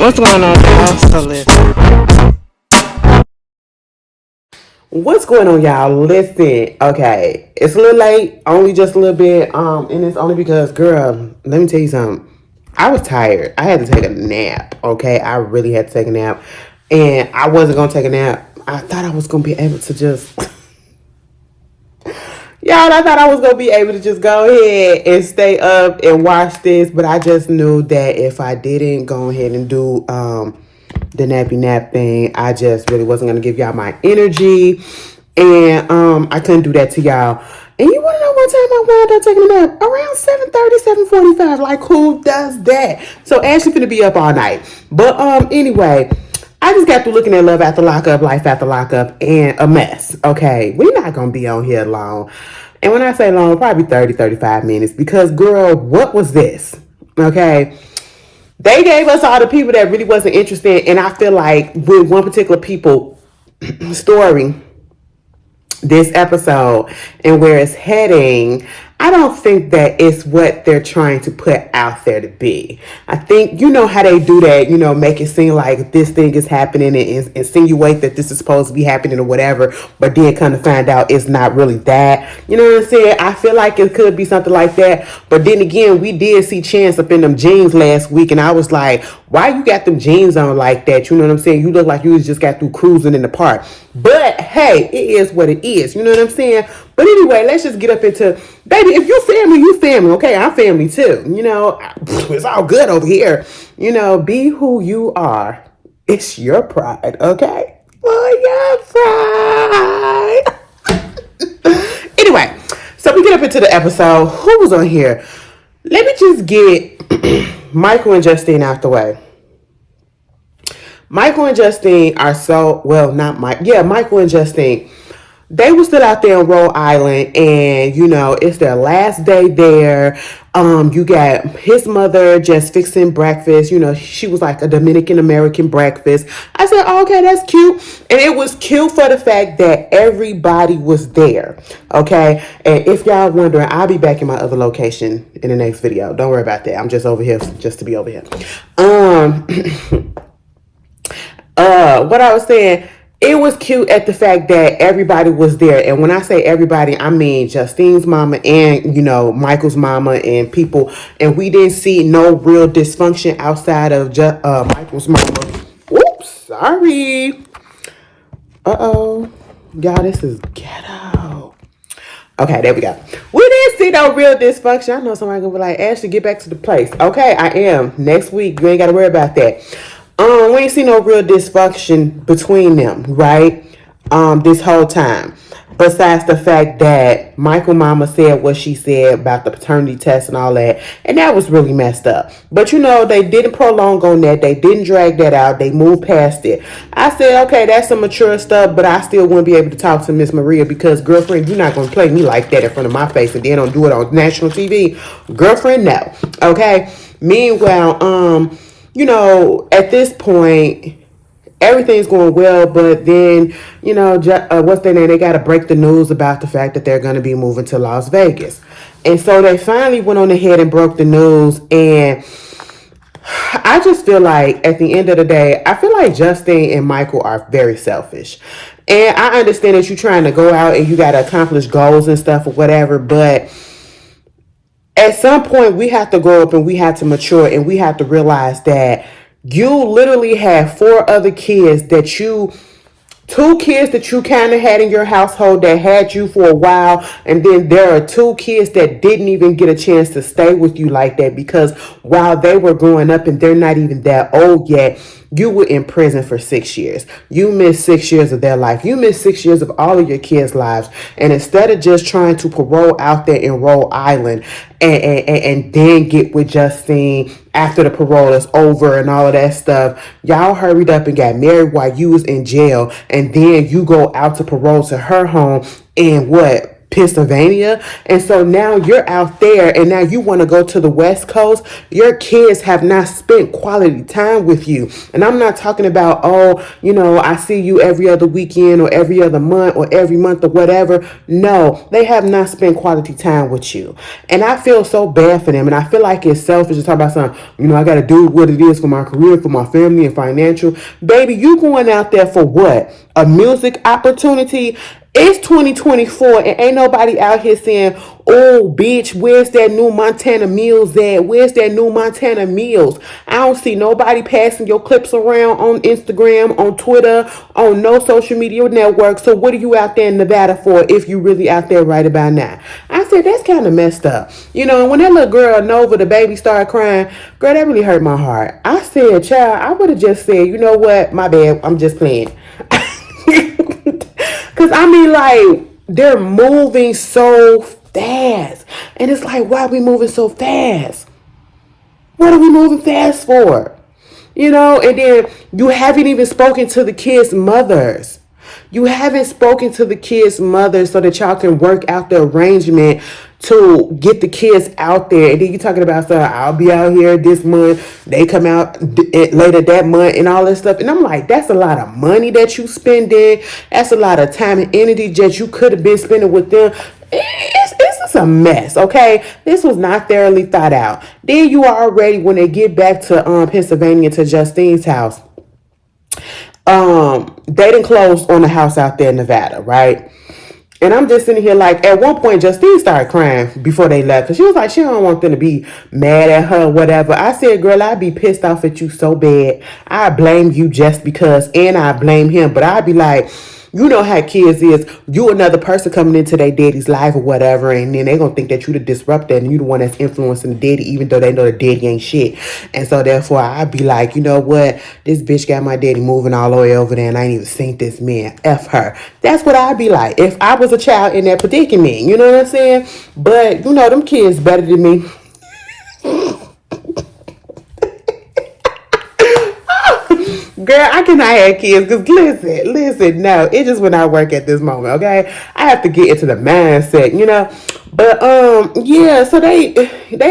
What's going on, y'all? So listen. What's going on, y'all? Listen, okay, it's a little late, only just a little bit, and it's only because, girl, let me tell you something. I was tired. I had to take a nap. Okay, I really had to take a nap, and I wasn't gonna take a nap. I thought I was gonna be able to just, y'all. I thought I was gonna be able to just go ahead and stay up and watch this, but I just knew that if I didn't go ahead and do the nappy nap thing, I just really wasn't gonna give y'all my energy, and I couldn't do that to y'all. And you wanna know what time I wound up taking a nap? Around 7:30, 7:45. Like, who does that? So Ashley finna be up all night. But anyway, I just got through looking at Love After Lockup, Life After Lockup, and a mess. Okay, we're not gonna be on here long. And when I say long, probably 30, 35 minutes. Because, girl, what was this? Okay, they gave us all the people that really wasn't interested, and I feel like with one particular people story, this episode and where it's heading, I don't think that it's what they're trying to put out there to be. I think, you know how they do that, make it seem like this thing is happening and insinuate that this is supposed to be happening or whatever, but then kind of find out it's not really that. You know what I'm saying? I feel like it could be something like that. But then again, we did see Chance up in them jeans last week, and I was like, why you got them jeans on like that? You know what I'm saying? You look like you just got through cruising in the park. But hey, it is what it is. You know what I'm saying? But anyway, let's just get up into, baby, if you're family, you family. Okay, I'm family too. It's all good over here. Be who you are. It's your pride, okay? For your pride. Anyway, so we get up into the episode. Who was on here? Let me just get Michael and Justine out the way. Michael and Justine are not Mike. Yeah, Michael and Justine. They were still out there on Rhode Island, and it's their last day there. You got his mother just fixing breakfast. She was like a Dominican American breakfast. I said, oh, okay, that's cute. And it was cute for the fact that everybody was there. Okay. And if y'all wondering, I'll be back in my other location in the next video. Don't worry about that. I'm just over here just to be over here. What I was saying, it was cute at the fact that everybody was there. And when I say everybody, I mean Justine's mama and, Michael's mama and people. And we didn't see no real dysfunction outside of Michael's mama. Oops, sorry. Uh-oh. Y'all, this is ghetto. Okay, there we go. We didn't see no real dysfunction. I know somebody gonna be like, Ashley, get back to the place. Okay, I am. Next week, you ain't got to worry about that. We ain't see no real dysfunction between them, right? This whole time. Besides the fact that Michael mama said what she said about the paternity test and all that. And that was really messed up. But they didn't prolong on that. They didn't drag that out. They moved past it. I said, okay, that's some mature stuff, but I still wouldn't be able to talk to Miss Maria because, girlfriend, you're not going to play me like that in front of my face and then don't do it on national TV. Girlfriend, no. Okay? Meanwhile, at this point, everything's going well, but then, what's their name? They got to break the news about the fact that they're going to be moving to Las Vegas. And so they finally went on ahead and broke the news. And I just feel like at the end of the day, I feel like Justine and Michael are very selfish. And I understand that you're trying to go out and you got to accomplish goals and stuff or whatever, but at some point, we have to grow up and we have to mature and we have to realize that you literally have two kids that you kind of had in your household that had you for a while. And then there are two kids that didn't even get a chance to stay with you like that because while they were growing up and they're not even that old yet, you were in prison for 6 years. You missed 6 years of their life. You missed 6 years of all of your kids' lives. And instead of just trying to parole out there in Rhode Island and then get with Justine after the parole is over and all of that stuff, y'all hurried up and got married while you was in jail. And then you go out to parole to her home and what? Pennsylvania. And so now you're out there and now you want to go to the West Coast. Your kids have not spent quality time with you. And I'm not talking about, oh, I see you every other weekend or every other month or every month or whatever. No, they have not spent quality time with you. And I feel so bad for them. And I feel like it's selfish to talk about something, I got to do what it is for my career, for my family and financial. Baby, you going out there for what? A music opportunity? It's 2024 and ain't nobody out here saying, oh, bitch, where's that new Montana Mills at? Where's that new Montana Mills? I don't see nobody passing your clips around on Instagram, on Twitter, on no social media network. So what are you out there in Nevada for if you really out there right about now? I said, that's kind of messed up. And when that little girl, Nova, the baby, started crying, girl, that really hurt my heart. I said, child, I would have just said, you know what? My bad. I'm just playing. Because like, they're moving so fast. And it's like, why are we moving so fast? What are we moving fast for? And then you haven't even spoken to the kids' mothers. You haven't spoken to the kids' mothers so that y'all can work out the arrangement to get the kids out there. And then you're talking about, so I'll be out here this month. They come out later that month and all this stuff. And I'm like, that's a lot of money that you spending. That's a lot of time and energy that you could have been spending with them. It's a mess, okay? This was not thoroughly thought out. Then you are already, when they get back to Pennsylvania, to Justine's house, they didn't close on the house out there in Nevada, right? And I'm just sitting here like, at one point, Justine started crying before they left. Because she was like, she don't want them to be mad at her, whatever. I said, girl, I'd be pissed off at you so bad. I blame you just because, and I blame him. But I'd be like, you know how kids is. You another person coming into their daddy's life or whatever, and then they gonna think that you the disruptor and you the one that's influencing the daddy, even though they know the daddy ain't shit. And so therefore I'd be like, you know what? This bitch got my daddy moving all the way over there and I ain't even seen this man. F her. That's what I'd be like if I was a child in that predicament. You know what I'm saying? But them kids better than me. Girl, I cannot have kids because listen, no, it just will not work at this moment, okay? I have to get into the mindset, But yeah, so they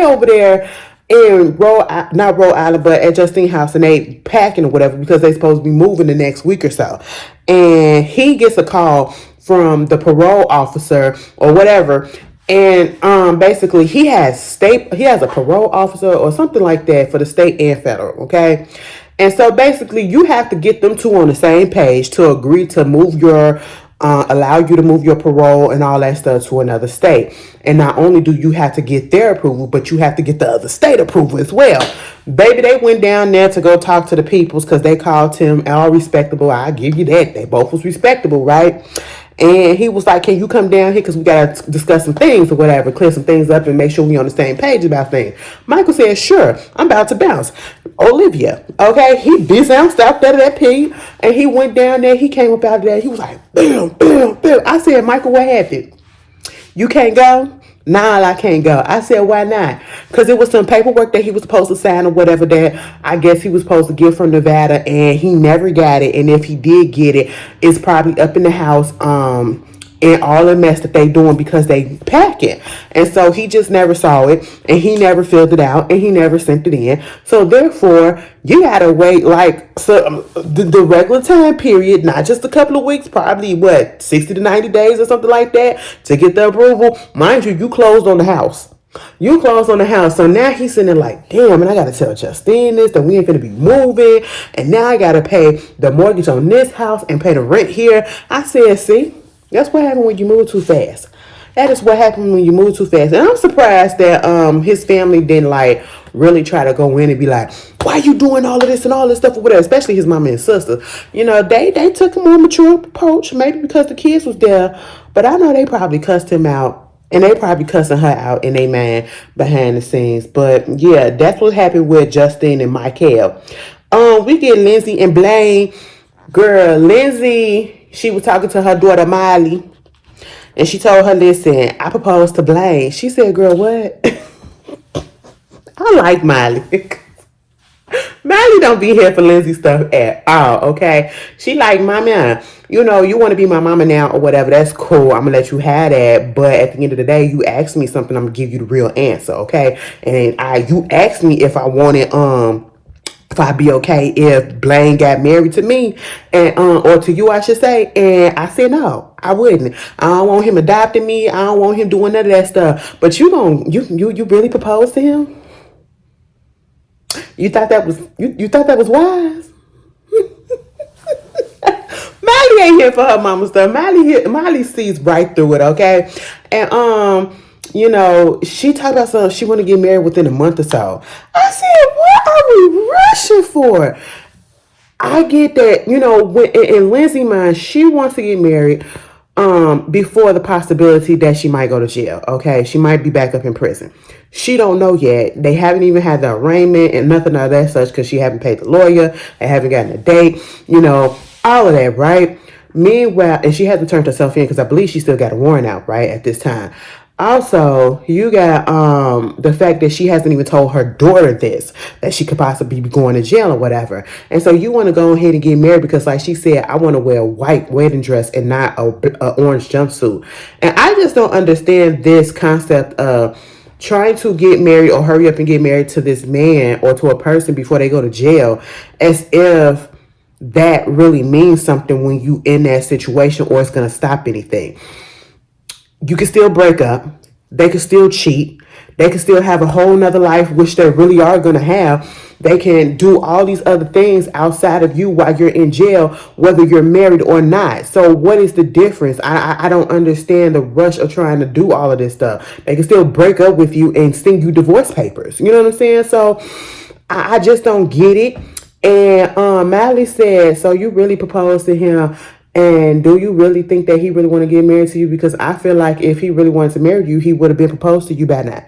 over there in not Rhode Island, but at Justine's house, and they packing or whatever because they supposed to be moving the next week or so. And he gets a call from the parole officer or whatever. And basically he has a parole officer or something like that for the state and federal, okay? And so basically you have to get them two on the same page to agree to move allow you to move your parole and all that stuff to another state. And not only do you have to get their approval, but you have to get the other state approval as well. Baby, they went down there to go talk to the peoples because they called him all respectable. I give you that. They both was respectable, right? And he was like, can you come down here because we got to discuss some things or whatever, clear some things up and make sure we on the same page about things. Michael said, sure, I'm about to bounce. Olivia, okay, he bounced out there to that pig and he went down there. He came up out of there. He was like, bam, bam, bam. I said, Michael, what happened? You can't go? Nah, I can't go. I said, why not? Because it was some paperwork that he was supposed to sign or whatever that I guess he was supposed to get from Nevada and he never got it. And if he did get it, it's probably up in the house and all the mess that they doing because they pack it. And so he just never saw it and he never filled it out and he never sent it in. So therefore, you gotta wait the regular time period, not just a couple of weeks, probably 60 to 90 days or something like that to get the approval. Mind you closed on the house. You closed on the house. So now he's sitting there like, damn, and I gotta tell Justine this, that we ain't gonna be moving. And now I gotta pay the mortgage on this house and pay the rent here. I said, see, that's what happened when you move too fast. That is what happened when you move too fast. And I'm surprised that his family didn't really try to go in and be like, why you doing all of this and all this stuff or whatever, especially his mama and sister. They took a more mature approach, maybe because the kids was there. But I know they probably cussed him out. And they probably cussing her out in their mind behind the scenes. But yeah, that's what happened with Justine and Michael. We get Lindsay and Blaine. Girl, Lindsay, she was talking to her daughter Miley. And she told her, listen, I proposed to Blaine. She said, girl, what? I like Miley. Miley Molly don't be here for Lindsay stuff at all, okay? She like, mama, you want to be my mama now or whatever. That's cool. I'm gonna let you have that. But at the end of the day, you ask me something, I'm gonna give you the real answer, okay? And you asked me if I wanted if I'd be okay if Blaine got married to me and or to you I should say, and I said no, I wouldn't. I don't want him adopting me. I don't want him doing none of that stuff. But you really proposed to him? You thought that was wise? Molly ain't here for her mama stuff. Molly sees right through it, okay? And she talked about something she want to get married within a month or so. I said, what are we rushing for? I get that, when in Lindsay's mind, she wants to get married before the possibility that she might go to jail. Okay, she might be back up in prison. She don't know yet. They haven't even had the arraignment and nothing of that such because she haven't paid the lawyer. They haven't gotten a date. All of that, right? Meanwhile, and she hasn't turned herself in because I believe she still got a warrant out, right, at this time. Also, you got the fact that she hasn't even told her daughter this, that she could possibly be going to jail or whatever. And so you want to go ahead and get married because, like she said, I want to wear a white wedding dress and not a orange jumpsuit. And I just don't understand this concept of trying to get married or hurry up and get married to this man or to a person before they go to jail, as if that really means something when you in that situation or it's going to stop anything. You can still break up. They can still cheat. They can still have a whole nother life, which they really are going to have. They can do all these other things outside of you while you're in jail, whether you're married or not. So what is the difference? I don't understand the rush of trying to do all of this stuff. They can still break up with you and send you divorce papers. You know what I'm saying? So I just don't get it. And Mally said, so you really proposed to him, and do you really think that he really want to get married to you? Because I feel like if he really wanted to marry you, he would have been proposed to you by now.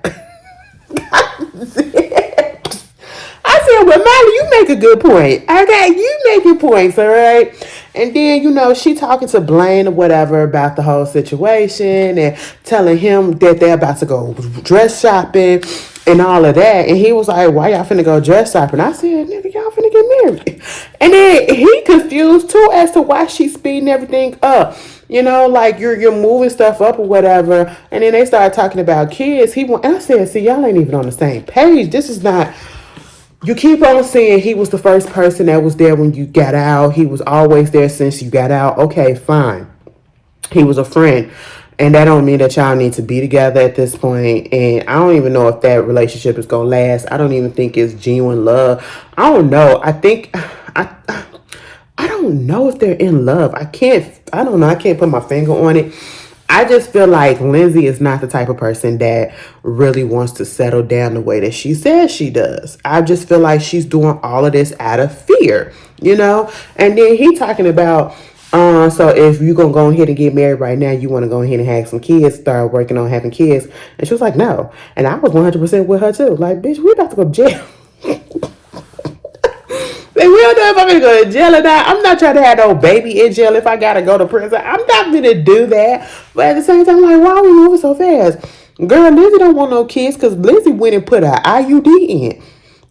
I said, well, Molly, you make a good point. Okay, you making points, all right? And then, she talking to Blaine or whatever about the whole situation and telling him that they're about to go dress shopping and all of that. And he was like, why y'all finna go dress shopping? I said, nigga, y'all finna get married. And then he confused too as to why she's speeding everything up. Like you're moving stuff up or whatever. And then they started talking about kids. And I said, see, y'all ain't even on the same page. This is not. You keep on saying he was the first person that was there when you got out. He was always there since you got out. Okay, fine. He was a friend. And that don't mean that y'all need to be together at this point. And I don't even know if that relationship is going to last. I don't even think it's genuine love. I don't know. I don't know if they're in love. I don't know. I can't put my finger on it. I just feel like Lindsay is not the type of person that really wants to settle down the way that she says she does. I just feel like she's doing all of this out of fear, And then he talking about, so if you're going to go ahead and get married right now, you want to go ahead and have some kids, start working on having kids. And she was like, no. And I was 100% with her too. Like, bitch, we about to go to jail. Like, we don't know if I'm going to go to jail or not. I'm not trying to have no baby in jail if I got to go to prison. I'm not going to do that. But at the same time, like, why are we moving so fast? Girl, Lizzie don't want no kids because Lizzie went and put her IUD in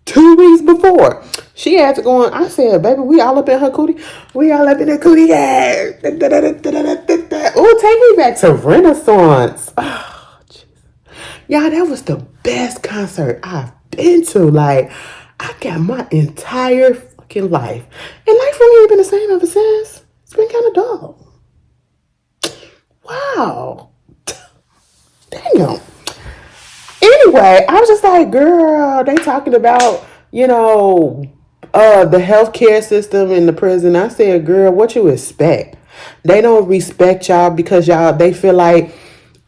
2 weeks before. She had to go on. I said, baby, we all up in her cootie. We all up in her cootie. Yeah. Oh, take me back to Renaissance. Oh, jeez. Y'all, that was the best concert I've been to. Like, I got my entire fucking life. And life really ain't been the same ever since. It's been kind of dull. Wow. Damn. Anyway, I was just like, girl, they talking about, the healthcare system in the prison. I said, girl, what you expect? They don't respect y'all because they feel like,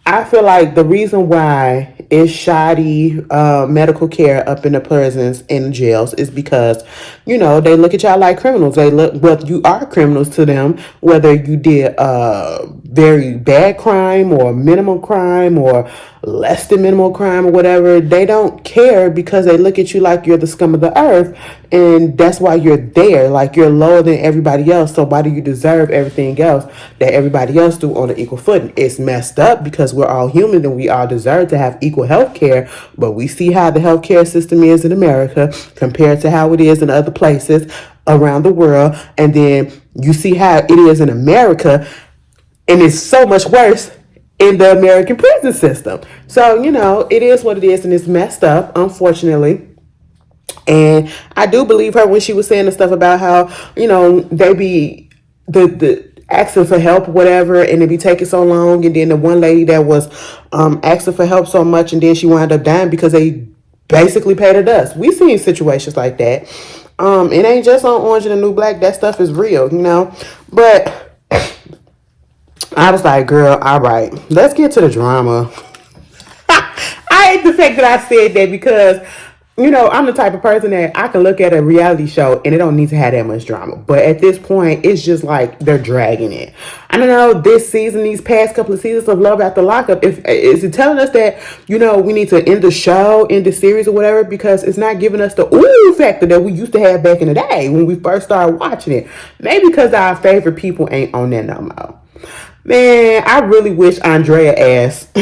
I feel like the reason why it's shoddy medical care up in the prisons and jails is because, they look at y'all like criminals. You are criminals to them, whether you did a very bad crime or minimum crime or less than minimal crime or whatever. They don't care because they look at you like you're the scum of the earth and that's why you're there. Like, you're lower than everybody else, so why do you deserve everything else that everybody else do on an equal footing? It's messed up because we're all human and we all deserve to have equal health care, but we see how the healthcare system is in America compared to how it is in other places around the world, and then you see how it is in America, and it's so much worse in the American prison system. So, it is what it is, and it's messed up, unfortunately. And I do believe her when she was saying the stuff about how, they be the asking for help, whatever, and it be taking so long. And then the one lady that was asking for help so much, and then she wound up dying because they basically paid her dust. We seen situations like that. It ain't just on Orange and the New Black. That stuff is real. But I was like, girl, all right, let's get to the drama. I hate the fact that I said that because, I'm the type of person that I can look at a reality show and it don't need to have that much drama. But at this point, it's just like they're dragging it. I don't know, this season, these past couple of seasons of Love After Lockup, is it telling us that, we need to end the show, end the series or whatever, because it's not giving us the ooh factor that we used to have back in the day when we first started watching it. Maybe because our favorite people ain't on there no more. Man, I really wish Andrea asked.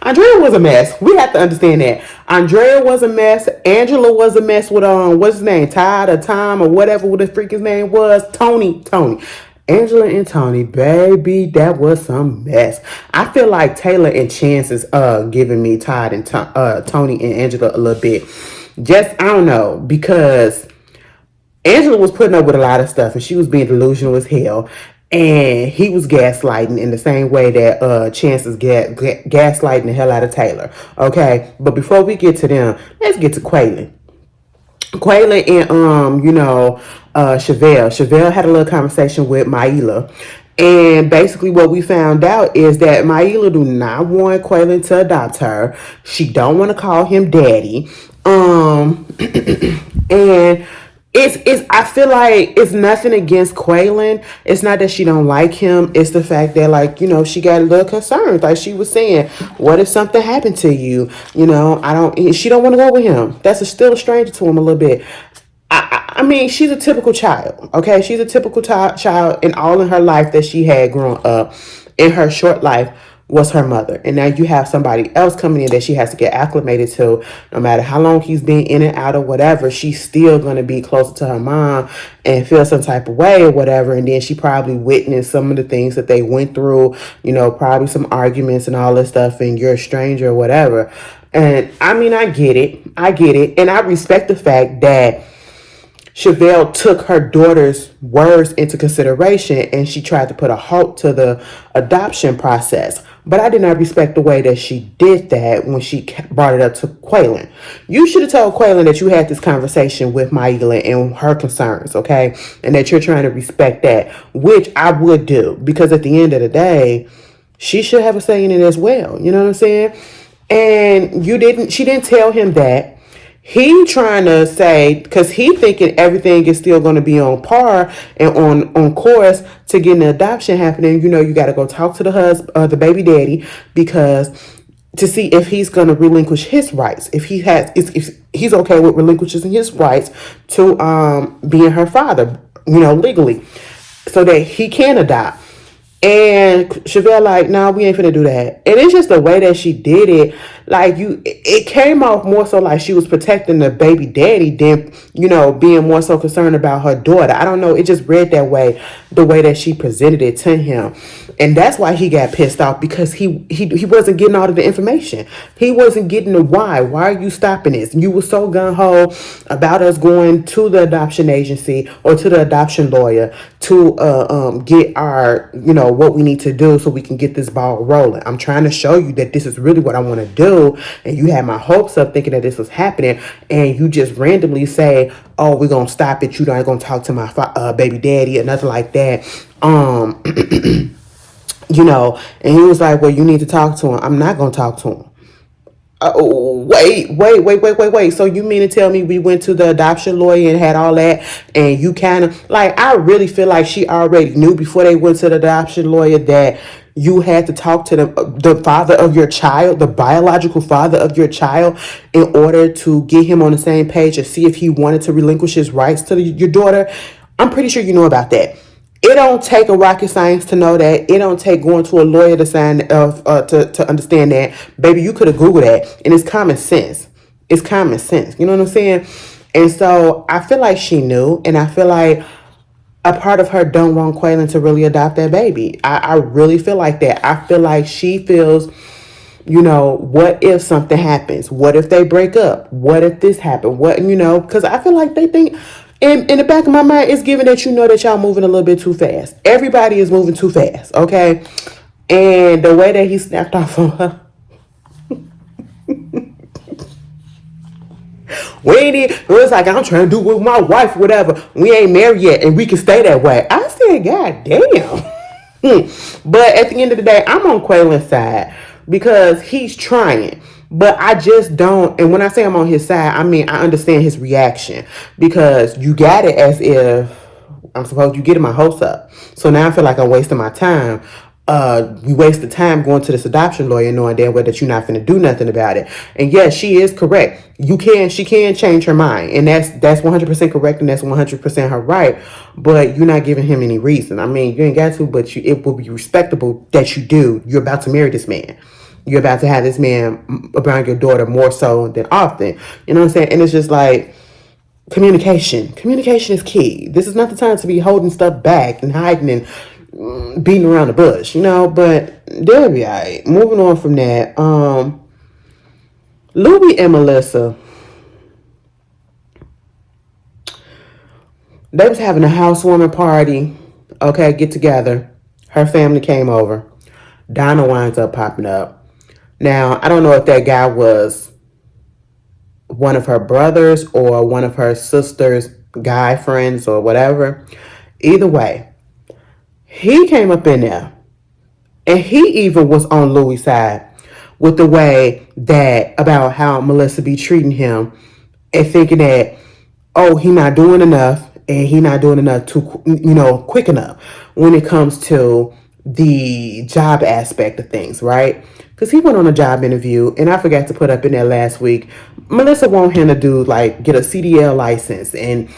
Andrea was a mess. We have to understand that. Andrea was a mess. Angela was a mess with what's his name? Todd or Tom or whatever the freak his name was. Tony. Angela and Tony, baby, that was some mess. I feel like Taylor and Chance is giving me Todd and Tony and Angela a little bit. Just, I don't know, because Angela was putting up with a lot of stuff and she was being delusional as hell. And he was gaslighting in the same way that Chance is gaslighting the hell out of Taylor. Okay, but before we get to them, let's get to Quaylon. Quaylon and Chevelle. Chevelle had a little conversation with Maila. And basically what we found out is that Maila do not want Quaylon to adopt her. She don't want to call him daddy. And it's I feel like it's nothing against Quaylon. It's not that she don't like him. It's the fact that she got a little concerned. Like she was saying, what if something happened to you? She don't want to go with him. That's still a stranger to him a little bit. I mean, she's a typical child, okay? She's a typical child, and all in her life that she had growing up, in her short life, was her mother. And now you have somebody else coming in that she has to get acclimated to. No matter how long he's been in and out or whatever, she's still going to be closer to her mom and feel some type of way or whatever. And then she probably witnessed some of the things that they went through, probably some arguments and all this stuff, and you're a stranger or whatever. And I mean, I get it. And I respect the fact that Chevelle took her daughter's words into consideration and she tried to put a halt to the adoption process. But I did not respect the way that she did that when she brought it up to Quaylon. You should have told Quaylon that you had this conversation with Maila and her concerns, okay? And that you're trying to respect that, which I would do. Because at the end of the day, she should have a say in it as well. You know what I'm saying? And she didn't tell him that. He trying to say, because he thinking everything is still going to be on par and on course to getting the adoption happening. You got to go talk to the baby daddy, because to see if he's going to relinquish his rights, if he's okay with relinquishing his rights to being her father, legally, so that he can adopt. And Chevelle like, nah, we ain't finna do that. And it's just the way that she did it. Like, it came off more so like she was protecting the baby daddy than, being more so concerned about her daughter. I don't know. It just read that way, the way that she presented it to him. And that's why he got pissed off, because he wasn't getting all of the information. He wasn't getting the why. Why are you stopping this? You were so gung-ho about us going to the adoption agency or to the adoption lawyer to get our, what we need to do so we can get this ball rolling. I'm trying to show you that this is really what I want to do. And you had my hopes up thinking that this was happening. And you just randomly say, oh, we're going to stop it. You're not going to talk to my baby daddy or nothing like that. And he was like, well, you need to talk to him. I'm not going to talk to him. Wait. So you mean to tell me we went to the adoption lawyer and had all that, and you kind of, like, I really feel like she already knew before they went to the adoption lawyer that You had to talk to the father of your child, the biological father of your child, in order to get him on the same page and see if he wanted to relinquish his rights to your daughter. I'm pretty sure you know about that. It don't take a rocket science to know that. It don't take going to a lawyer to sign to understand that. Baby, you could have Googled that, and it's common sense. It's common sense. You know what I'm saying? And so I feel like she knew, and I feel like a part of her don't want Quaylen to really adopt that baby. I really feel like that. I feel like she feels, what if something happens? What if they break up? What if this happened? Because I feel like they think, in the back of my mind, it's given that that y'all moving a little bit too fast. Everybody is moving too fast, okay? And the way that he snapped off on her, it was like, I'm trying to do it with my wife, whatever. We ain't married yet, and we can stay that way. I said, God damn. But at the end of the day, I'm on Quaylen's side because he's trying. But I just don't, and when I say I'm on his side, I mean I understand his reaction, because you got it as if I'm supposed you getting my hopes up. So now I feel like I'm wasting my time. You waste the time going to this adoption lawyer knowing damn well that you're not going to do nothing about it. And yes, she is correct. She can change her mind, and that's 100% correct, and that's 100% her right. But you're not giving him any reason. I mean, you ain't got to, but it will be respectable that you do. You're about to marry this man. You're about to have this man around your daughter more so than often. You know what I'm saying? And it's just like communication. Communication is key. This is not the time to be holding stuff back and hiding and beating around the bush, but they'll be all right. Moving on from that, Louis and Melissa, they was having a housewarming party, get together. Her family came over. Donna winds up popping up. Now, I don't know if that guy was one of her brothers or one of her sister's guy friends or whatever. Either way, he came up in there, and he even was on Louis' side with the way that about how Melissa be treating him, and thinking that, oh, he not doing enough, and he not doing enough too, quick enough when it comes to the job aspect of things, right? Because he went on a job interview, and I forgot to put up in there last week. Melissa want him to get a CDL license and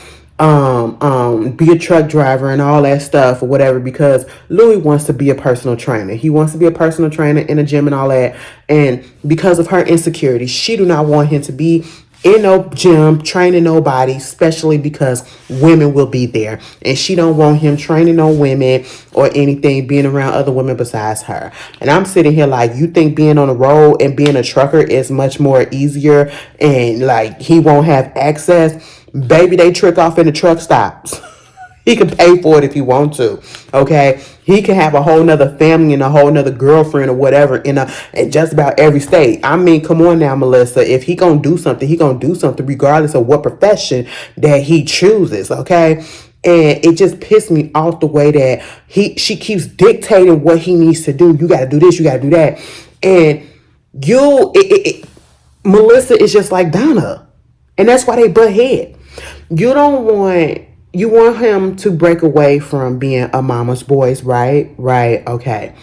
be a truck driver and all that stuff or whatever, because Louis wants to be a personal trainer. He wants to be a personal trainer in a gym and all that. And because of her insecurity, she do not want him to be in no gym training nobody, especially because women will be there, and she don't want him training no women or anything, being around other women besides her. And I'm sitting here like, you think being on the road and being a trucker is much more easier, and like he won't have access? Baby, they trick off in the truck stops. He can pay for it if he wants to. Okay, he can have a whole nother family and a whole nother girlfriend or whatever in just about every state. I mean, come on now, Melissa. If he gonna do something, he gonna do something regardless of what profession that he chooses. Okay. And it just pissed me off the way that she keeps dictating what he needs to do. You got to do this. You got to do that. And Melissa is just like Donna, and that's why they butt head. You want him to break away from being a mama's boys, right? Right. Okay.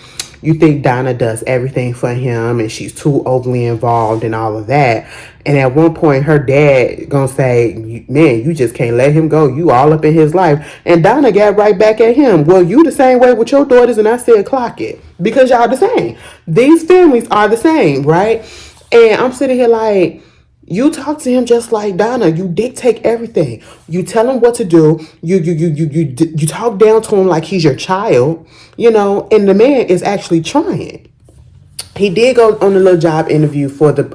You think Donna does everything for him and she's too overly involved and all of that. And at one point, her dad gonna say, man, you just can't let him go. You all up in his life. And Donna got right back at him. Well, you the same way with your daughters, and I said clock it. Because y'all the same. These families are the same, right? And I'm sitting here like, you talk to him just like Donna. You dictate everything. You tell him what to do. You talk down to him like he's your child, and the man is actually trying. He did go on a little job interview for the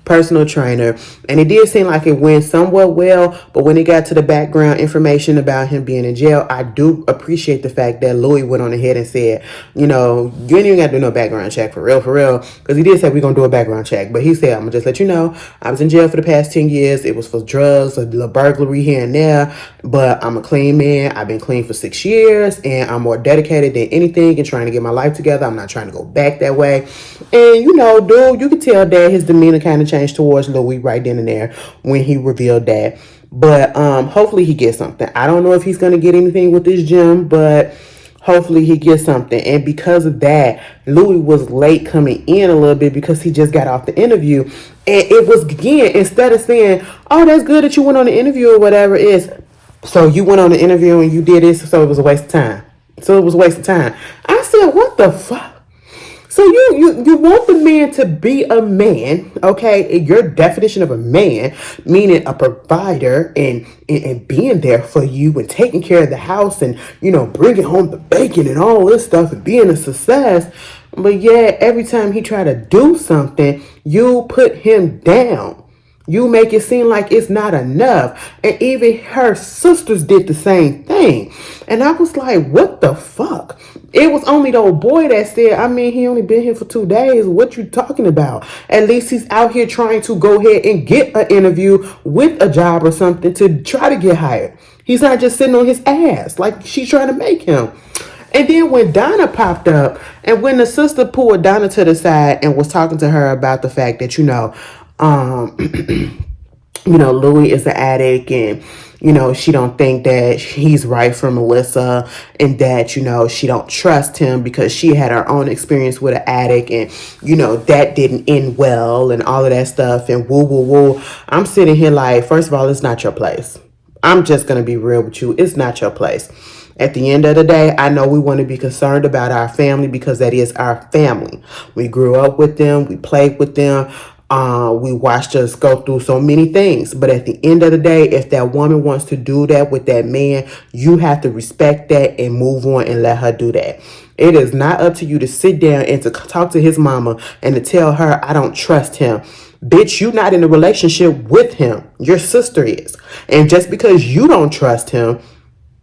personal trainer, and it did seem like it went somewhat well. But when it got to the background information about him being in jail, I do appreciate the fact that Louis went on ahead and said, you ain't even got to do no background check for real, because he did say we're gonna do a background check. But he said, I'm gonna just let you know, I was in jail for the past 10 years. It was for drugs, a little burglary here and there, but I'm a clean man. I've been clean for 6 years, and I'm more dedicated than anything and trying to get my life together. I'm not trying to go back that way. And dude, you could tell that his demeanor kind of changed towards Louis right then and there when he revealed that. But hopefully he gets something. I don't know if he's gonna get anything with this gym, but Hopefully he gets something. And because of that, Louis was late coming in a little bit because he just got off the interview. And it was, again, instead of saying, oh, that's good that you went on the interview or whatever it is. So you went on the interview and you did this, so it was a waste of time. So it was a waste of time. I said, what the fuck? So you want the man to be a man, okay? Your definition of a man, meaning a provider and being there for you and taking care of the house and, bringing home the bacon and all this stuff and being a success. But yeah, every time he try to do something, you put him down. You make it seem like it's not enough. And even her sisters did the same thing. And I was like, what the fuck? It was only the old boy that said, I mean, he only been here for 2 days. What you talking about? At least he's out here trying to go ahead and get an interview with a job or something to try to get hired. He's not just sitting on his ass like she's trying to make him. And then when Donna popped up, and when the sister pulled Donna to the side and was talking to her about the fact that, Louis is an addict and, she don't think that he's right for Melissa and that, she don't trust him because she had her own experience with an addict and, that didn't end well and all of that stuff and woo, woo, woo. I'm sitting here like, first of all, it's not your place. I'm just going to be real with you. It's not your place. At the end of the day, I know we want to be concerned about our family because that is our family. We grew up with them. We played with them. We watched us go through so many things. But at the end of the day, if that woman wants to do that with that man, you have to respect that and move on and let her do that. It is not up to you to sit down and to talk to his mama and to tell her, I don't trust him. Bitch, you not in a relationship with him. Your sister is. And just because you don't trust him,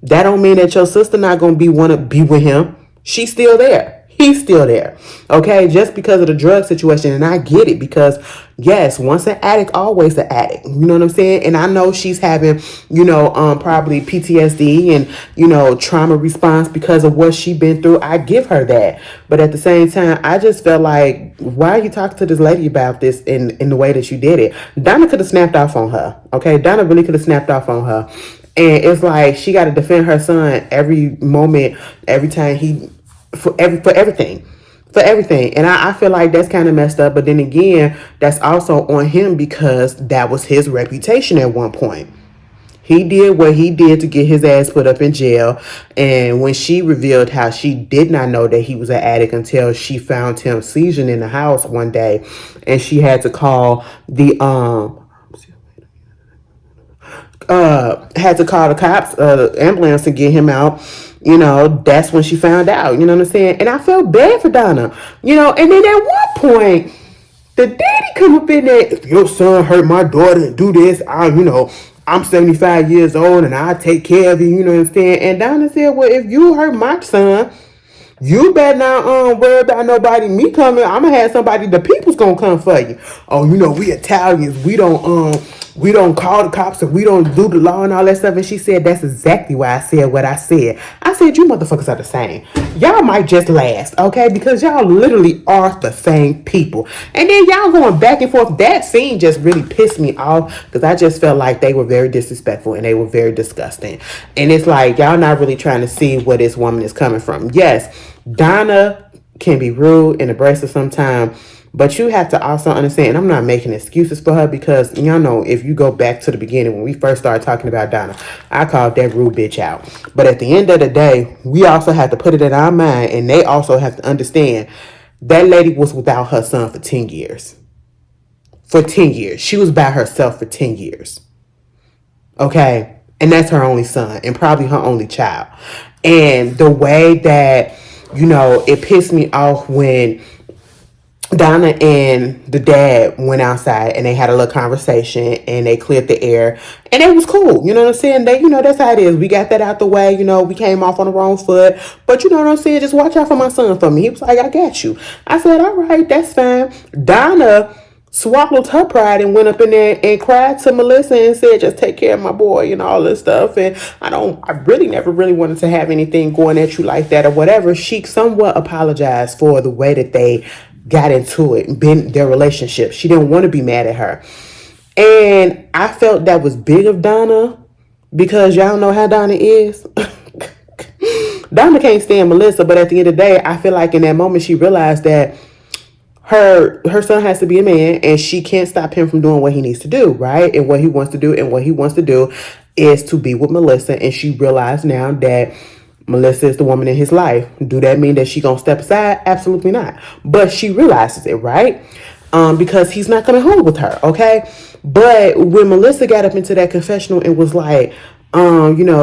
that don't mean that your sister not going to want to be with him. She's still there. He's still there. Okay? Just because of the drug situation. And I get it because, yes, once an addict, always an addict. You know what I'm saying? And I know she's having, probably PTSD and, trauma response because of what she's been through. I give her that. But at the same time, I just felt like, why are you talking to this lady about this in the way that you did it? Donna could have snapped off on her. Okay? Donna really could have snapped off on her. And it's like she got to defend her son every moment, every time for everything. And I feel like that's kind of messed up. But then again, that's also on him because that was his reputation at one point. He did what he did to get his ass put up in jail. And when she revealed how she did not know that he was an addict until she found him seizing in the house one day, and she had to call the cops, ambulance to get him out. That's when she found out. You know what I'm saying? And I felt bad for Donna. And then at one point, the daddy come up in there. If your son hurt my daughter and do this, I'm 75 years old and I take care of you. You know what I'm saying? And Donna said, well, if you hurt my son, you better not worry about nobody me coming. I'm gonna have somebody. The people's gonna come for you. Oh, we Italians. We don't call the cops and we don't do the law and all that stuff. And she said that's exactly why I said what I said. I said you motherfuckers are the same. Y'all might just last, okay? Because y'all literally are the same people. And then y'all going back and forth. That scene just really pissed me off because I just felt like they were very disrespectful and they were very disgusting. And it's like y'all not really trying to see where this woman is coming from. Yes, Donna can be rude and abrasive sometimes, but you have to also understand, and I'm not making excuses for her because, y'all know, if you go back to the beginning when we first started talking about Donna, I called that rude bitch out. But at the end of the day, we also have to put it in our mind, and they also have to understand that lady was without her son for 10 years. For 10 years. She was by herself for 10 years. Okay? And that's her only son and probably her only child. And the way that, it pissed me off when Donna and the dad went outside and they had a little conversation and they cleared the air and it was cool. You know what I'm saying? They, that's how it is. We got that out the way. We came off on the wrong foot, but you know what I'm saying? Just watch out for my son for me. He was like, I got you. I said, all right, that's fine. Donna swallowed her pride and went up in there and cried to Melissa and said, just take care of my boy and all this stuff. And I really never really wanted to have anything going at you like that or whatever. She somewhat apologized for the way that they got into it, been their relationship. She didn't want to be mad at her. And I felt that was big of Donna because y'all know how Donna is. Donna can't stand Melissa, but at the end of the day, I feel like in that moment she realized that her son has to be a man, and she can't stop him from doing what he needs to do, right? And what he wants to do, and what he wants to do is to be with Melissa. And she realized now that Melissa is the woman in his life. Do that mean that she gonna step aside? Absolutely not. But she realizes it, right? Because he's not gonna hold with her, okay? But when Melissa got up into that confessional and was like,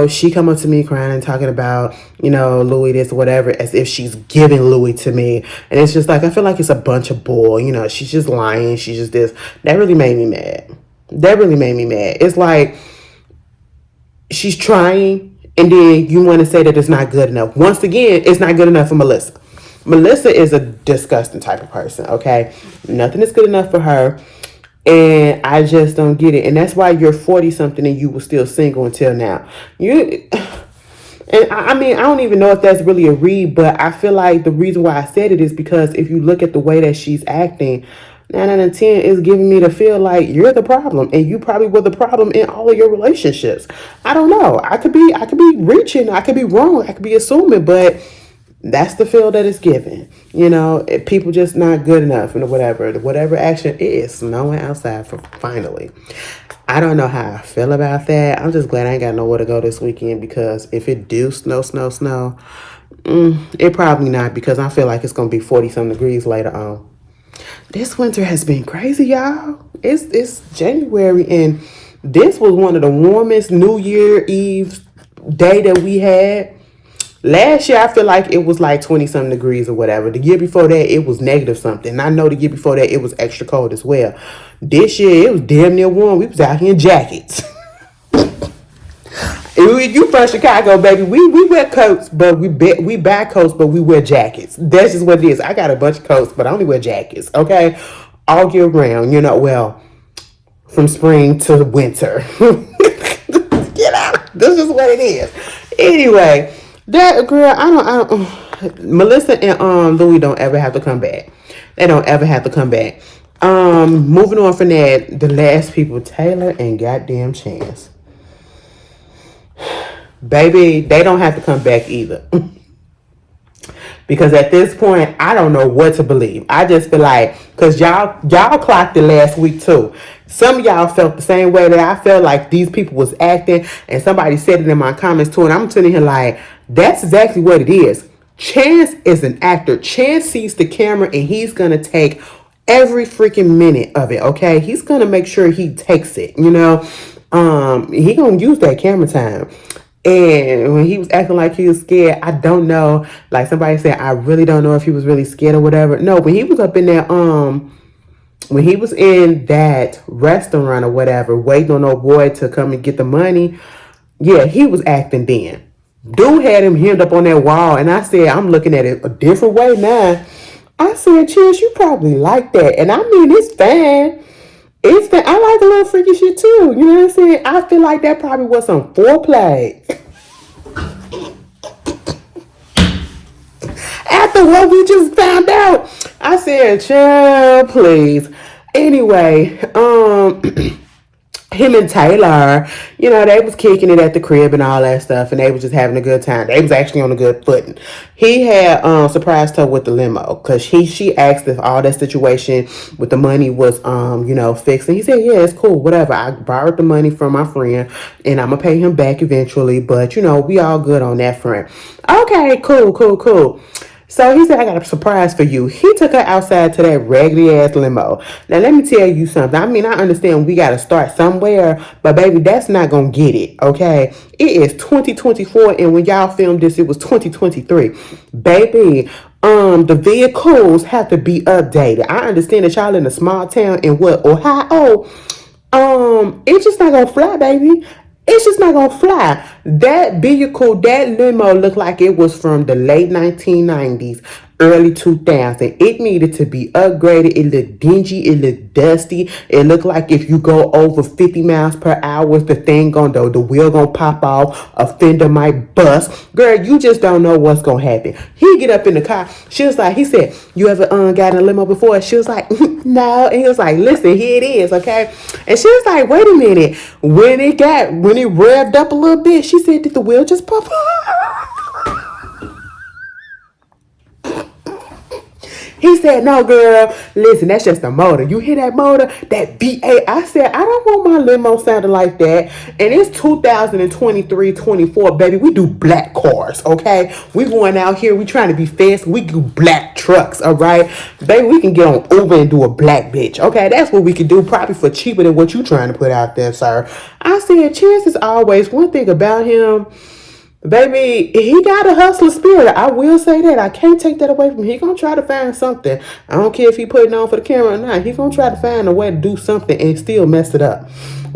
she come up to me crying and talking about, Louis this or whatever, as if she's giving Louis to me. And it's just like, I feel like it's a bunch of bull. She's just lying. She's just this. That really made me mad. It's like, she's trying, and then you want to say that it's not good enough. Once again, it's not good enough for Melissa. Melissa is a disgusting type of person, okay? Nothing is good enough for her. And I just don't get it. And that's why you're 40-something and you were still single until now. I mean, I don't even know if that's really a read, but I feel like the reason why I said it is because if you look at the way that she's acting, 9 out of 10 is giving me to feel like you're the problem, and you probably were the problem in all of your relationships. I don't know. I could be reaching. I could be wrong. I could be assuming, but that's the feel that it's given. People just not good enough, and whatever action is snowing outside for finally. I don't know how I feel about that. I'm just glad I ain't got nowhere to go this weekend, because if it do snow, it probably not, because I feel like it's gonna be 40-some degrees later on. This winter has been crazy, y'all. It's January, and this was one of the warmest New Year Eve day that we had. Last year, I feel like it was like 20-something degrees or whatever. The year before that, it was negative something. And I know the year before that, it was extra cold as well. This year, it was damn near warm. We was out here in jackets. You from Chicago, baby. We wear coats, but we buy coats, but we wear jackets. That's just what it is. I got a bunch of coats, but I only wear jackets, okay? All year round, from spring to winter. This is what it is. Anyway. That girl, I don't. Melissa and Louis don't ever have to come back. They don't ever have to come back. Moving on from that, the last people, Taylor and goddamn Chance. Baby, they don't have to come back either. Because at this point, I don't know what to believe. I just feel like, because y'all clocked it last week too. Some of y'all felt the same way that I felt like these people was acting, and somebody said it in my comments too, and I'm sitting here like, that's exactly what it is. Chance is an actor. Chance sees the camera, and he's going to take every freaking minute of it, okay? He's going to make sure he takes it, He going to use that camera time. And when he was acting like he was scared, I don't know. Like somebody said, I really don't know if he was really scared or whatever. No, when he was up in that, when he was in that restaurant or whatever, waiting on no boy to come and get the money, yeah, he was acting then. Dude had him hemmed up on that wall, and I said, I'm looking at it a different way now. I said, Chance, you probably like that. And I mean, it's fine. It's fine. I like a little freaky shit too. You know what I'm saying? I feel like that probably was some foreplay. After what we just found out, I said, child, please. Anyway, him and Taylor, they was kicking it at the crib and all that stuff, and they was just having a good time. They was actually on a good footing. He had surprised her with the limo, because she asked if all that situation with the money was fixed, and he said, yeah, it's cool, whatever. I borrowed the money from my friend, and I'm gonna pay him back eventually, but we all good on that front. Okay, cool. So he said, I got a surprise for you. He took her outside to that raggedy ass limo. Now, let me tell you something. I mean, I understand we got to start somewhere, but baby, that's not going to get it, okay? It is 2024, and when y'all filmed this, it was 2023. Baby, the vehicles have to be updated. I understand that y'all in a small town in Ohio. It's just not going to fly, baby. It's just not gonna fly. That vehicle, that limo looked like it was from the late 1990s, early 2000s. It needed to be upgraded. It looked dingy. It looked dusty. It looked like if you go over 50 miles per hour, the wheel gonna pop off. A fender might bust. Girl, you just don't know what's gonna happen. He get up in the car. He said, you ever got in a limo before? She was like, no. And he was like, listen, here it is, okay? And she was like, wait a minute. When it revved up a little bit, she said, did the wheel just pop off? He said, no, girl, listen, that's just a motor. You hear that motor? That V8. I said, I don't want my limo sounding like that. And it's 2023, 24, baby. We do black cars, okay? We going out here. We trying to be fancy. We do black trucks, all right? Baby, we can get on Uber and do a black bitch, okay? That's what we can do, probably for cheaper than what you trying to put out there, sir. I said, Chance is always one thing about him. Baby, he got a hustler spirit. I will say that. I can't take that away from him. He gonna try to find something. I don't care if he putting on for the camera or not. He gonna try to find a way to do something and still mess it up.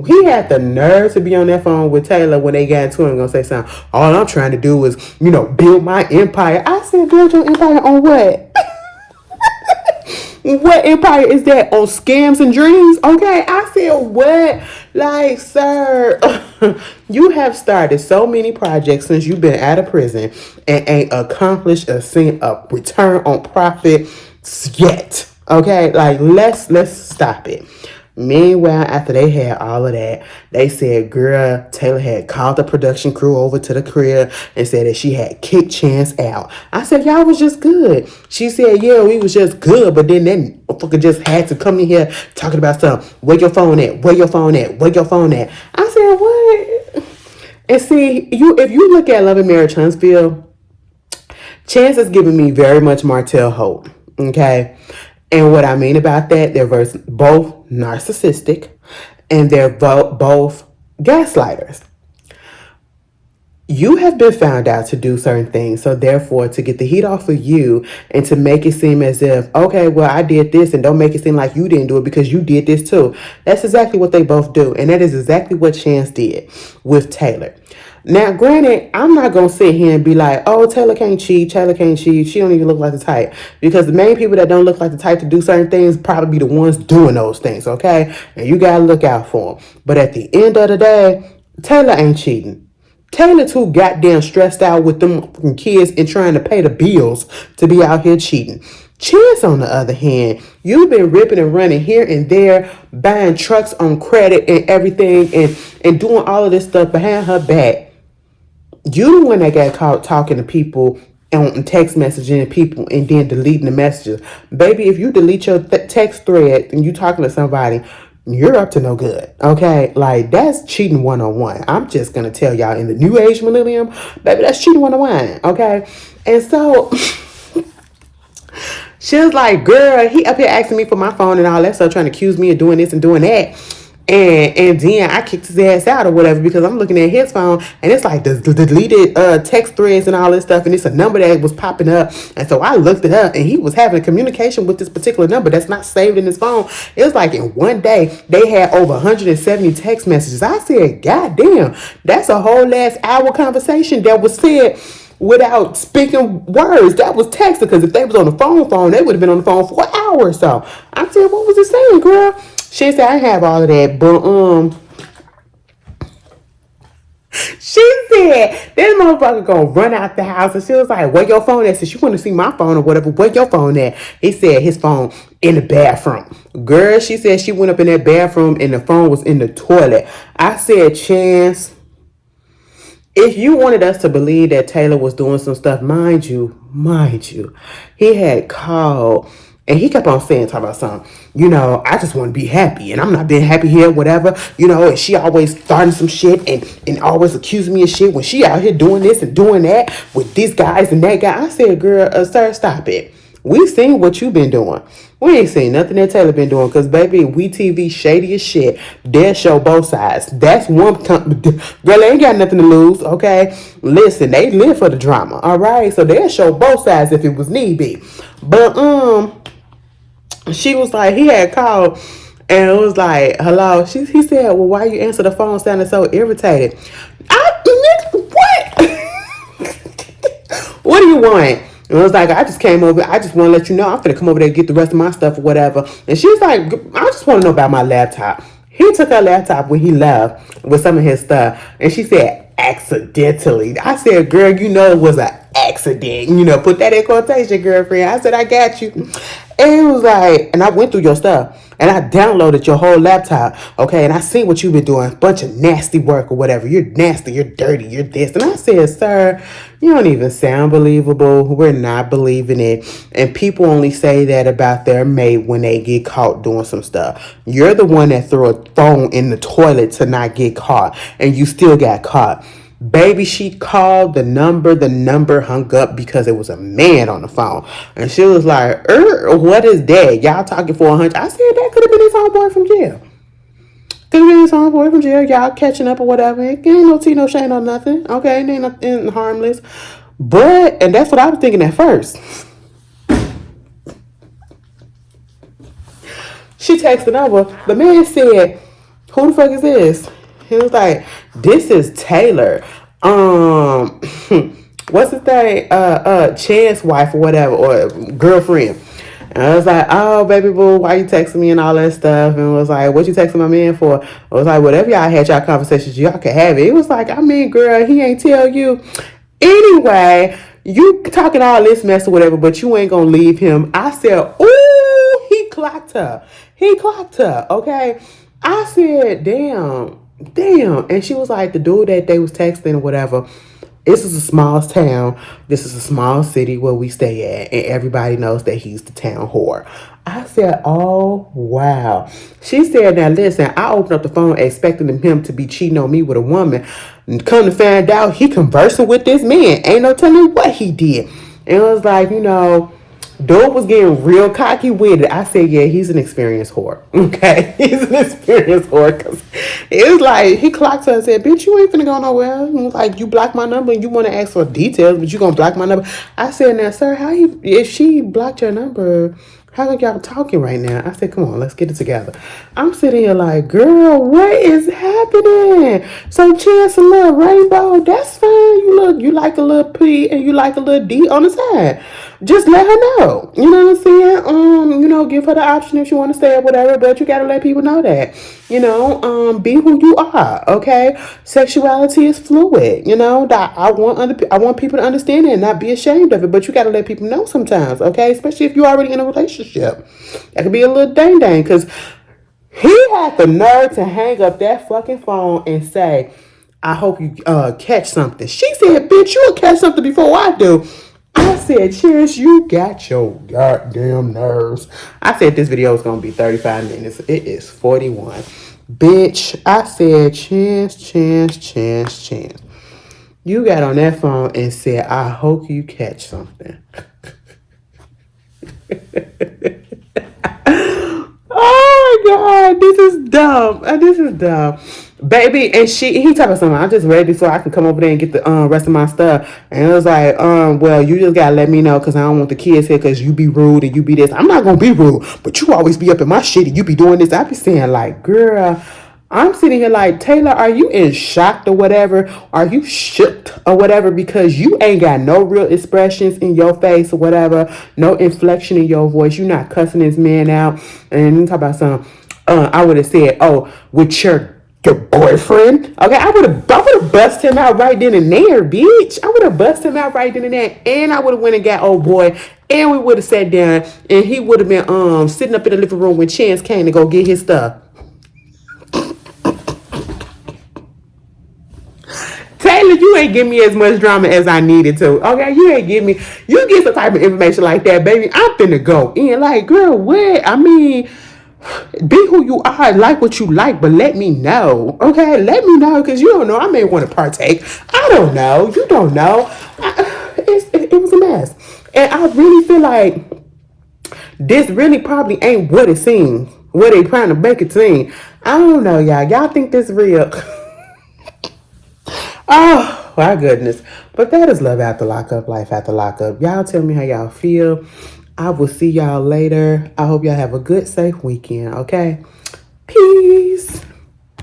He had the nerve to be on that phone with Taylor when they got into him, gonna say something. All I'm trying to do is, build my empire. I said, build your empire on what? What empire is that? On scams and dreams? Okay, I said, what? Like, sir, you have started so many projects since you've been out of prison and ain't accomplished a return on profit yet. Okay, like, let's stop it. Meanwhile, after they had all of that, they said, girl, Taylor had called the production crew over to the crib and said that she had kicked Chance out. I said, y'all was just good. She said, yeah, we was just good, but then that motherfucker just had to come in here talking about something. Where your phone at? Where your phone at? Where your phone at? I said, what? And see, if you look at Love and Marriage Huntsville, Chance is giving me very much Martell Hope, okay? And what I mean about that, they're both narcissistic and they're both gaslighters. You have been found out to do certain things, so therefore to get the heat off of you and to make it seem as if, okay, well, I did this, and don't make it seem like you didn't do it because you did this too. That's exactly what they both do, and that is exactly what Chance did with Taylor. Now, granted, I'm not going to sit here and be like, oh, Taylor can't cheat, she don't even look like the type. Because the main people that don't look like the type to do certain things probably be the ones doing those things, okay? And you got to look out for them. But at the end of the day, Taylor ain't cheating. Taylor too goddamn stressed out with them kids and trying to pay the bills to be out here cheating. Chance, on the other hand, you've been ripping and running here and there, buying trucks on credit and everything and doing all of this stuff behind her back. You the one that got caught talking to people on text messaging people and then deleting the messages. Baby, if you delete your text thread and you talking to somebody, you're up to no good, okay? Like, that's cheating 101. I'm just going to tell y'all, in the new age millennium, baby, that's cheating 101, okay? And so she was like, girl, he up here asking me for my phone and all that stuff, trying to accuse me of doing this and doing that. And then I kicked his ass out or whatever because I'm looking at his phone and it's like the deleted text threads and all this stuff, and it's a number that was popping up. And so I looked it up and he was having a communication with this particular number that's not saved in his phone. It was like in one day they had over 170 text messages. I said, God damn, that's a whole last hour conversation that was said without speaking words. That was texting, because if they was on the phone, they would have been on the phone for an hour or so. I said, what was it saying, girl? She said, I have all of that, but she said, this motherfucker gonna run out the house, and she was like, where your phone at? So she wanted to see my phone or whatever. Where your phone at? He said his phone in the bathroom. Girl, she said she went up in that bathroom and the phone was in the toilet. I said, Chance, if you wanted us to believe that Taylor was doing some stuff, mind you, he had called and he kept on saying, talking about something, I just want to be happy and I'm not being happy here, whatever, and she always starting some shit and always accusing me of shit when she out here doing this and doing that with these guys and that guy. I said, girl, sir, stop it. We seen what you been doing. We ain't seen nothing that Taylor been doing, because, baby, we TV shady as shit. They'll show both sides. That's one girl, they ain't got nothing to lose, okay? Listen, they live for the drama, all right? So they'll show both sides if it was need be. But, she was like, he had called and it was like, hello. He said, well, why you answer the phone sounding so irritated? What? What do you want? And I was like, I just came over. I just want to let you know I'm going to come over there and get the rest of my stuff or whatever. And she was like, I just want to know about my laptop. He took her laptop when he left with some of his stuff. And she said, accidentally. I said, girl, it was an accident. Put that in quotation, girlfriend. I said, I got you. And it was like, and I went through your stuff. And I downloaded your whole laptop, okay? And I seen what you've been doing, bunch of nasty work or whatever. You're nasty, you're dirty, you're this. And I said, sir, you don't even sound believable. We're not believing it. And people only say that about their mate when they get caught doing some stuff. You're the one that threw a phone in the toilet to not get caught, and you still got caught. Baby, she called the number hung up because it was a man on the phone. And she was like, what is that? Y'all talking for 100? I said, that could have been his homeboy from jail. Could have been his homeboy from jail. Y'all catching up or whatever. It ain't no tea, no shame, no nothing. Okay, it ain't nothing harmless. But, and that's what I was thinking at first. She texted over. The man said, who the fuck is this? He was like, this is Taylor. What's his name? Chance wife or whatever, or girlfriend. And I was like, oh, baby boo, why you texting me and all that stuff? And was like, what you texting my man for? I was like, whatever y'all had y'all conversations, y'all can have it. It was like, I mean, girl, he ain't tell you. Anyway, you talking all this mess or whatever, but you ain't gonna leave him. I said, ooh, he clocked her. He clocked her, okay? I said, damn. And she was like, the dude that they was texting or whatever, this is a small town. This is a small city where we stay at, and everybody knows that he's the town whore. I said, oh, wow. She said, now listen, I opened up the phone expecting him to be cheating on me with a woman. And come to find out, he conversing with this man. Ain't no telling what he did. And it was like, dude was getting real cocky with it. I said, yeah, he's an experienced whore. Okay? He's an experienced whore. Because it was like, he clocked her and said, bitch, you ain't finna go nowhere. And was like, you blocked my number and you want to ask for details, but you gonna block my number. I said, now, sir, if she blocked your number, how are y'all talking right now? I said, come on, let's get it together. I'm sitting here like, girl, what is happening? So Chance a little rainbow, that's fine. You like a little P and you like a little D on the side. Just let her know. You know what I'm saying? Give her the option if she want to stay or whatever, but you gotta let people know that. Be who you are, okay? Sexuality is fluid, that I want people to understand it and not be ashamed of it, but you gotta let people know sometimes, okay? Especially if you're already in a relationship. That could be a little dang because he had the nerve to hang up that fucking phone and say, I hope you catch something. She said, bitch, you'll catch something before I do. I said, Chance, you got your goddamn nerves. I said this video is going to be 35 minutes. It is 41. Bitch, I said, Chance. You got on that phone and said, I hope you catch something. Oh my God, this is dumb. Baby, and he talking about something. I'm just ready so I can come over there and get the rest of my stuff. And it was like, well, you just gotta let me know because I don't want the kids here because you be rude and you be this. I'm not gonna be rude, but you always be up in my shit and you be doing this. I be saying like, girl, I'm sitting here like, Taylor, are you in shock or whatever? Are you shook or whatever? Because you ain't got no real expressions in your face or whatever. No inflection in your voice. You're not cussing this man out. And you talk about some, I would have said, oh, with your boyfriend. Okay, I would have bust him out right then and there, bitch. I would have bust him out right then and there. And I would have went and got old boy. And we would have sat down and he would have been sitting up in the living room when Chance came to go get his stuff. Taylor, you ain't give me as much drama as I needed to. Okay, you get some type of information like that, baby. I'm finna go in like, girl, what? I mean, be who you are, like what you like, but let me know. Okay, let me know because you don't know. I may want to partake. I don't know. You don't know. It was a mess. And I really feel like this really probably ain't what it seems. What they trying to make it seem. I don't know, y'all. Y'all think this real? Oh, my goodness. But that is love after lockup, life after lockup. Y'all tell me how y'all feel. I will see y'all later. I hope y'all have a good, safe weekend, okay? Peace.